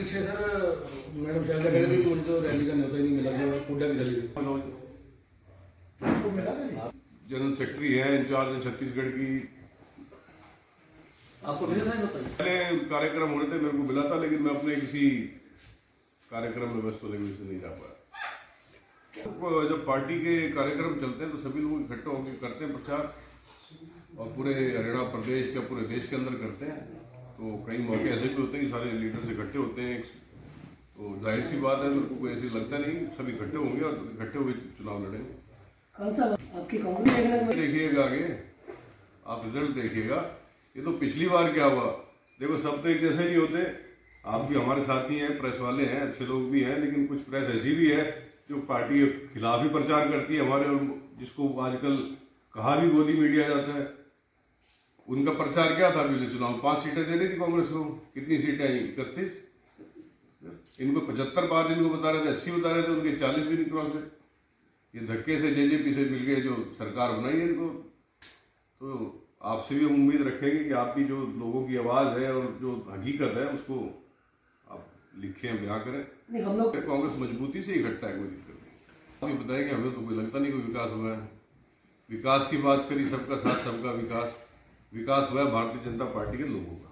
पीछे sir madam शायद कह रहे थे कि मुझे तो रैली का न्योता ही नहीं मिला जो हुड्डा की रैली थी। जनरल सेक्रेटरी है इंचार्ज है छत्तीसगढ़ की। आपको मिला था पहले कार्यक्रम हो रहे थे, मेरे को मिला था, लेकिन मैं अपने किसी कार्यक्रम में व्यस्त होने की वजह से नहीं जा पाया। तो जब पार्टी के कार्यक्रम चलते हैं तो सभी लोग इकट्ठे होकर करते हैं प्रचार, और पूरे हरियाणा प्रदेश के पूरे देश के अंदर करते हैं। तो कई मौके ऐसे भी होते हैं कि सारे लीडर्स इकट्ठे होते हैं, तो जाहिर सी बात है, मेरे को ऐसे लगता नहीं सब इकट्ठे होंगे और इकट्ठे होकर चुनाव लड़ेंगे। कौन सा आपकी कांग्रेस देखिएगा आगे, आप रिजल्ट देखिएगा। ये तो पिछली बार क्या हुआ, देखो सब तो एक जैसे नहीं होते। आप भी हमारे साथी हैं, प्रेस वाले हैं, अच्छे लोग भी हैं, लेकिन कुछ प्रेस ऐसी भी है जो पार्टी के खिलाफ ही प्रचार करती है हमारे, जिसको आजकल कहा भी गोदी मीडिया जाता है। उनका प्रचार क्या था पिछले चुनाव? 5 सीटें दे रही थी कांग्रेस को। कितनी सीटें आई? 31। इनको 75 बार इनको बता रहे थे, 80 बता रहे थे, उनके 40 भी नहीं क्रॉस हुए। ये धक्के से जेजेपी से मिल गए जो सरकार बनाई है इनको। तो आपसे भी हम उम्मीद रखेंगे कि आप भी जो लोगों की आवाज़ है और जो हकीकत है उसको आप लिखें, बयां करें। हम लोग कांग्रेस मजबूती से इकट्ठा है, कोई दिक्कत नहीं। आप बताएंगे हमें तो कोई लगता नहीं कोई विकास हुआ है। विकास की बात करी, सबका साथ सबका विकास। विकास हुआ है भारतीय जनता पार्टी के लोगों का,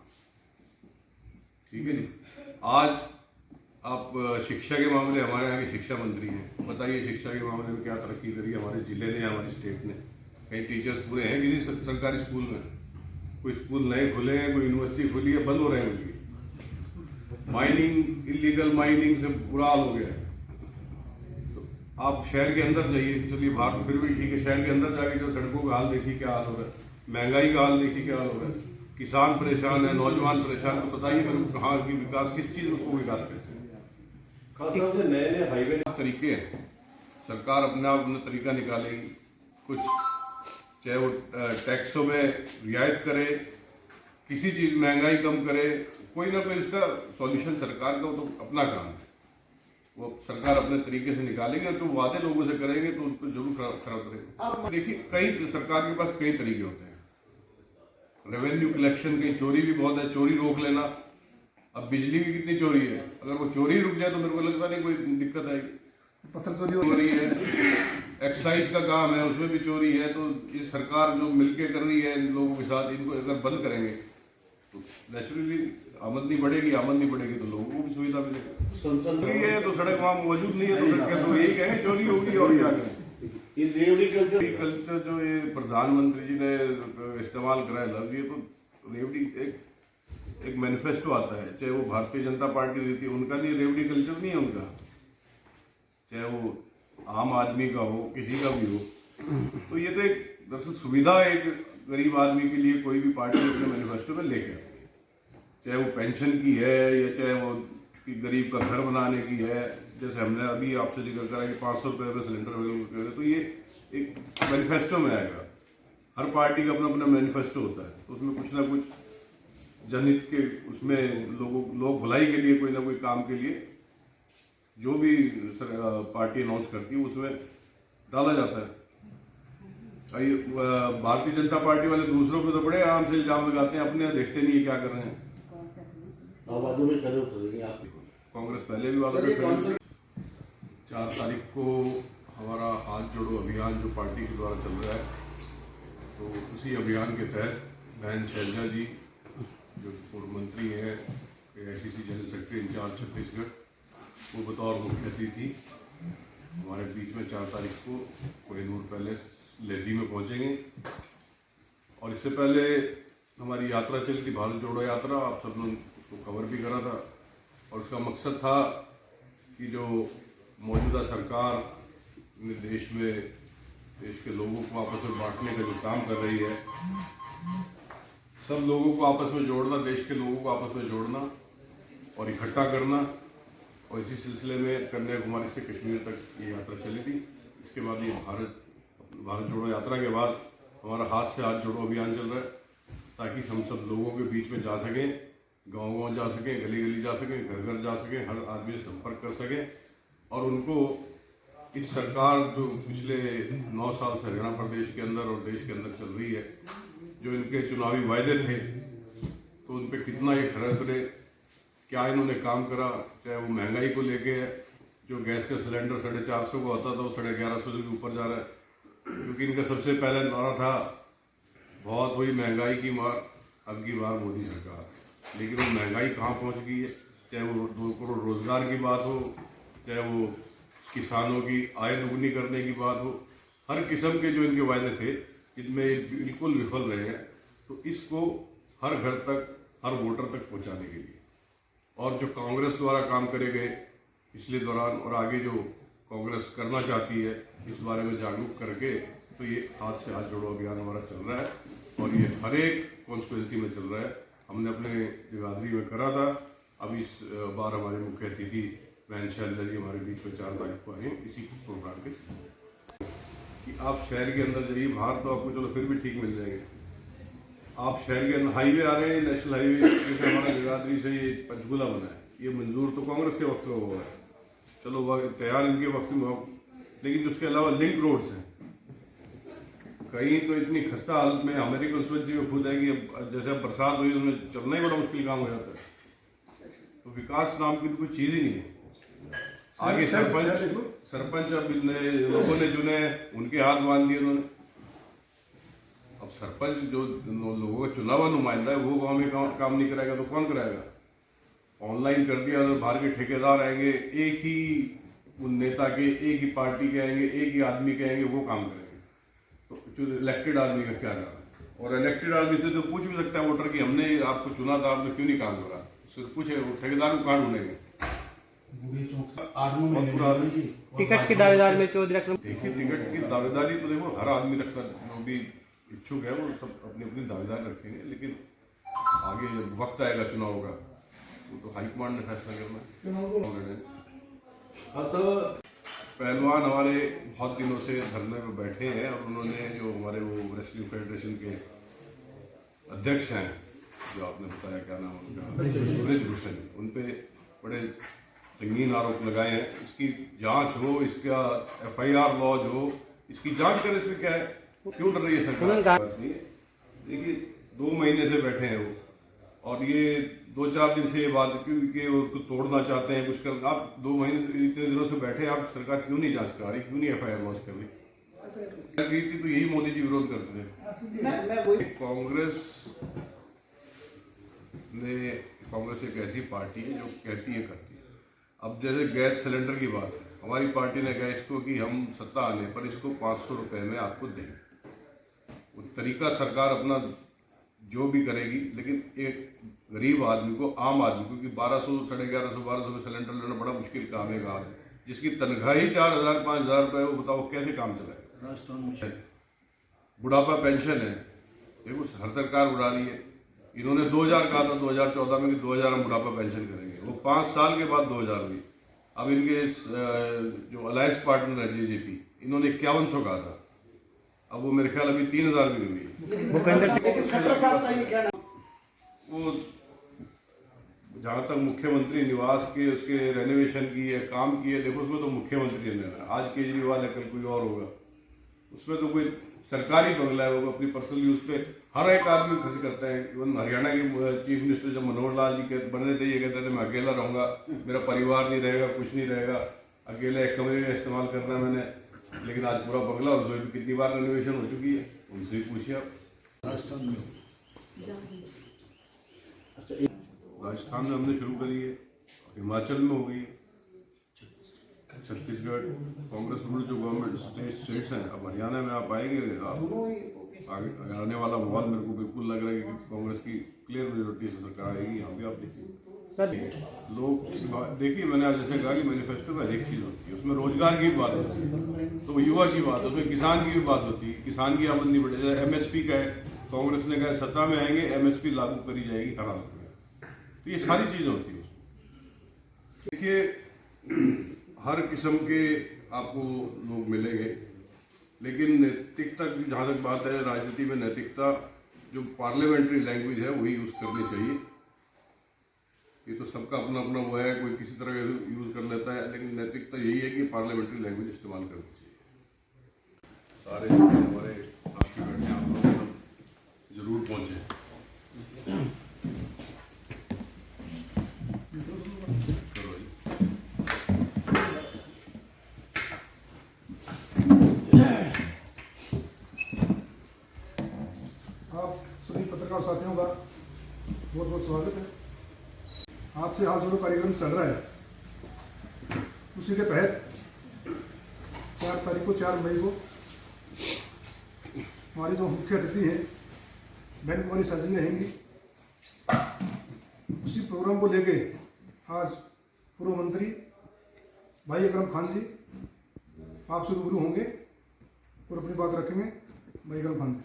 ठीक है जी। आज आप शिक्षा के मामले, हमारे यहाँ के शिक्षा मंत्री हैं, बताइए शिक्षा के मामले में क्या तरक्की करी हमारे जिले ने, हमारे स्टेट ने। कहीं टीचर्स पूरे हैं किसी सरकारी स्कूल में? कोई स्कूल नए खुले हैं, कोई यूनिवर्सिटी खुली है, बंद हो रहे हैं उनकी। माइनिंग, इलीगल माइनिंग से बुरा हाल हो गया है। तो आप शहर के अंदर जाइए, चलिए बाहर तो फिर भी ठीक है, शहर के अंदर जाके जो सड़कों का हाल देखिए क्या हाल हो रहा है, महंगाई का हाल देखिए क्या हाल हो रहा है, किसान परेशान है, नौजवान परेशान। तो बताइए मेरे को कहाँ की विकास, किस चीज़ को विकास करते हैं? नए नए हाईवे तरीके हैं, सरकार अपने आप अपना तरीका निकालेगी। कुछ चाहे वो टैक्सों में रियायत करे, किसी चीज़ महंगाई कम करे, कोई ना कोई इसका सॉल्यूशन सरकार का तो अपना काम है, वो सरकार अपने तरीके से निकालेगी। और जो वादे लोगों से करेंगे तो उनको जरूर खराब करेंगे। देखिए कई सरकार के पास कई तरीके होते हैं। रेवेन्यू कलेक्शन, कहीं चोरी भी बहुत है, चोरी रोक लेना। अब बिजली की कितनी चोरी है, अगर वो चोरी रुक जाए तो मेरे को लगता नहीं कोई दिक्कत आएगी। पत्थर चोरी हो रही है, एक्साइज का काम है, उसमें भी चोरी है। तो ये सरकार जो मिलके कर रही है इन लोगों के साथ, इनको अगर बंद करेंगे तो नेचुरली आमदनी बढ़ेगी, आमदनी बढ़ेगी तो लोगों को भी सुविधा मिलेगी। है तो सड़क वहाँ मौजूद नहीं है तो सड़क तो यही कहें चोरी होगी, और क्या करें। रेवड़ी कल्चर जो ये प्रधानमंत्री जी ने इस्तेमाल कराया लफ्ज, ये तो रेवड़ी एक मैनिफेस्टो आता है, चाहे वो भारतीय जनता पार्टी देती है, उनका नहीं, रेवड़ी कल्चर नहीं है उनका, चाहे वो आम आदमी का हो, किसी का भी हो। तो ये तो एक दरअसल सुविधा एक गरीब आदमी के लिए कोई भी पार्टी अपने मैनिफेस्टो में लेके आती है, चाहे वो पेंशन की है या चाहे वो कि गरीब का घर बनाने की है। जैसे हमने अभी आपसे जिक्र करा कि 500 रुपये में सिलेंडर अवेलेबल करें, तो ये एक मैनिफेस्टो में आएगा। हर पार्टी का अपना अपना मैनिफेस्टो होता है, तो उसमें कुछ ना कुछ जनहित के, उसमें लोग भलाई के लिए कोई ना कोई काम के लिए जो भी पार्टी अनाउंस करती है उसमें डाला जाता है। भारतीय जनता पार्टी वाले दूसरों पे तो बड़े आराम से इल्जाम लगाते हैं, अपने देखते नहीं है क्या कर रहे हैं। कांग्रेस पहले भी वादा कर 4 तारीख को हमारा हाथ जोड़ो अभियान जो पार्टी के द्वारा चल रहा है, तो उसी अभियान के तहत बहन शैलजा जी जो पूर्व मंत्री हैं, AICC general secretary in-charge Chhattisgarh, वो बतौर मुख्य अतिथि हमारे बीच में 4 तारीख को कोहिनूर पैलेस लेदी में पहुंचेंगे। और इससे पहले हमारी यात्रा चली थी, भारत जोड़ो यात्रा, आप सब लोग उसको कवर भी करा था। और उसका मकसद था कि जो मौजूदा सरकार ने देश के लोगों को आपस में बांटने का जो काम कर रही है, सब लोगों को आपस में जोड़ना, देश के लोगों को आपस में जोड़ना और इकट्ठा करना। और इसी सिलसिले में कन्याकुमारी से कश्मीर तक ये यात्रा चली थी। इसके बाद ये भारत जोड़ो यात्रा के बाद हमारा हाथ से हाथ जोड़ो अभियान चल रहा है, ताकि हम सब लोगों के बीच में जा सकें, गांव-गांव जा सकें, गली-गली जा सकें, घर-घर जा सकें, हर आदमी से संपर्क कर सकें और उनको इस सरकार जो पिछले 9 साल से हरियाणा प्रदेश के अंदर और देश के अंदर चल रही है, जो इनके चुनावी वायदे थे, तो उन पर कितना ये खरा उतरे, क्या इन्होंने काम करा, चाहे वो महंगाई को लेके है, जो गैस का सिलेंडर 450 का होता था वो 1150 के ऊपर जा रहा है, क्योंकि इनका सबसे पहले नारा था बहुत हुई महंगाई की मार, अब की बार मोदी सरकार। लेकिन वो महंगाई कहाँ पहुँच गई है, चाहे वो 2 करोड़ रोजगार की बात हो, चाहे वो किसानों की आय दुगनी करने की बात हो, हर किस्म के जो इनके वायदे थे जिनमें बिल्कुल विफल रहे हैं। तो इसको हर घर तक, हर वोटर तक पहुंचाने के लिए और जो कांग्रेस द्वारा काम करे गए पिछले दौरान और आगे जो कांग्रेस करना चाहती है, इस बारे में जागरूक करके तो ये हाथ से हाथ जोड़ो अभियान हमारा चल रहा है और ये हर एक कॉन्स्टिट्यूंसी में चल रहा है। हमने अपने जगाधरी में करा था, अब इस बार हमारे मुख्य अतिथि बहन शैलजा जी हमारे बीच में 4 तारीख को आए हैं इसी प्रोग्राम के कि आप शहर के अंदर जाइए, बाहर तो आपको चलो फिर भी ठीक मिल जाएंगे। आप शहर के अंदर हाईवे आ रहे हैं, नेशनल हाईवे जैसे हमारा जगाधरी से ये पंचकूला बना है, ये मंजूर तो कांग्रेस के वक्त में हुआ है, चलो वह तैयार इनके वक्त में हो, लेकिन उसके अलावा लिंक रोड्स हैं कहीं तो इतनी खस्ता हालत में हमारी कंस्टिट्यूंसी में खुद है कि जैसे अब बरसात हुई उसमें चलना ही बड़ा मुश्किल काम हो जाता है। तो विकास नाम की तो कोई चीज़ ही नहीं है। आगे सरपंच अब लोगों ने चुने, उनके हाथ बांध दिए उन्होंने। अब सरपंच जो लोगों का चुना हुआ नुमाइंदा है वो गाँव में काम नहीं कराएगा तो कौन कराएगा? ऑनलाइन कर दिया तो बाहर के ठेकेदार आएंगे, एक ही उन नेता के, एक ही पार्टी के आएंगे, एक ही आदमी के आएंगे, वो काम करेंगे। तो जो इलेक्टेड आदमी का क्या काम है? और इलेक्टेड आदमी से तो पूछ भी सकता है वोटर कि हमने आपको चुना था, आपने क्यों नहीं काम करा? सिर्फ पूछे, ठेकेदार को कहाँ ढूंढेंगे? टिकट की दावेदार में चौधरी अकरम, देखिए टिकट की दावेदारी तो देखो हर आदमी रखता, जो भी इच्छुक है वो सब अपनी अपनी दावेदारी रखेंगे, लेकिन आगे जब वक्त आएगा चुनाव का वो तो हाईकमांड ने फैसला करना है। पहलवान हमारे बहुत दिनों से धरने पर बैठे हैं और उन्होंने जो हमारे वो रेसलिंग फेडरेशन के अध्यक्ष हैं, जो आपने बताया क्या नाम उनका, ब्रिजभूषण, उन पे बड़े संगीन आरोप लगाए हैं। इसकी जांच हो, इसका FIR लॉज हो, इसकी जांच करें, इसमें क्या है, क्यों डर रही है सरकार? देखिए 2 महीने से बैठे हैं वो, और ये 2-4 दिन से ये बात क्योंकि उसको तोड़ना चाहते हैं कुछ कर। आप 2 महीने इतने दिनों से बैठे, आप सरकार क्यों नहीं जांच करा रही, क्यों नहीं FIR लॉन्च कर रही? तो यही मोदी जी विरोध करते थे। कांग्रेस एक ऐसी पार्टी है जो कहती है करती है। अब जैसे गैस सिलेंडर की बात है, हमारी पार्टी ने कहा इसको कि हम सत्ता आने पर इसको 500 रुपये में आपको देंगे। वो तरीका सरकार अपना जो भी करेगी, लेकिन एक गरीब आदमी को, आम आदमी को, क्योंकि 1200, 1150, 1200 में सिलेंडर लेना बड़ा मुश्किल काम है। काम जिसकी तनख्वाह ही 4000-5000 रुपये, वो बताओ कैसे काम चलाए? बुढ़ापा पेंशन है, देखो हर सरकार उड़ा रही है। इन्होंने 2000 कहा था 2014 में कि 2000 हम बुढ़ापा पेंशन करेंगे, वो 5 साल के बाद 2000 हुई। अब इनके जो अलायंस पार्टनर है JJP, इन्होंने 5100 कहा था, अब वो मेरे ख्याल अभी 3000 भी हुई। वो जहाँ तक मुख्यमंत्री निवास के उसके रेनोवेशन की है, काम की है, देखो उसमें तो मुख्यमंत्री ने, आज केजरीवाल है, कल कोई और होगा, उसमें तो कोई सरकारी बंगला है, वो अपनी पर्सनल यूज पे हर एक आदमी खर्च करता है। इवन हरियाणा के चीफ मिनिस्टर जब मनोहर लाल जी बने थे, ये कहते थे मैं अकेला रहूंगा, मेरा परिवार नहीं रहेगा, कुछ नहीं रहेगा, अकेले एक कमरे का इस्तेमाल करना मैंने। लेकिन आज पूरा बंगला उसमें भी कितनी बार रेनोवेशन हो चुकी है, उनसे भी पूछिए आप। राजस्थान में हमने शुरू करी है, हिमाचल में हो गई, छत्तीसगढ़ कांग्रेस रूल्ड जो गवर्नमेंट स्टेट्स हैं। अब हरियाणा में आप आएंगे, आगे आने वाला माहौल मेरे को बिल्कुल लग रहा है कि कांग्रेस की क्लियर मेजोरिटी से सरकार आएगी। यहाँ भी आप देखिए लोग, देखिए मैंने आज जैसे कहा कि मैनिफेस्टो का एक चीज़ होती है, उसमें रोजगार की बात होती है, तो युवा की बात, उसमें किसान की भी बात होती है, किसान की आमदनी बढ़े। जैसे MSP का है, कांग्रेस ने कहा सत्ता में आएंगे MSP लागू करी जाएगी हर हालत में, तो ये सारी चीज़ें होती है। देखिए हर किस्म के आपको लोग मिलेंगे, लेकिन नैतिकता की जहाँ तक बात है, राजनीति में नैतिकता जो पार्लियामेंट्री लैंग्वेज है वही यूज़ करनी चाहिए। ये तो सबका अपना अपना वो है, कोई किसी तरह का यूज़ कर लेता है, लेकिन नैतिकता यही है कि पार्लियामेंट्री लैंग्वेज इस्तेमाल करनी चाहिए। सारे हमारे साथी बैठे आप लोग सब जरूर पहुँचे। आप सभी पत्रकार साथियों का बहुत बहुत स्वागत है। आज से हाथ जोड़ो कार्यक्रम चल रहा है, उसी के तहत 4 मई को हमारी जो मुख्य अतिथि हैं बहन कुमारी शाह जी रहेंगी। उसी प्रोग्राम को लेके आज पूर्व मंत्री भाई अकरम खान जी आपसे रूबरू होंगे और अपनी बात रखेंगे। भाई अकरम खान जी।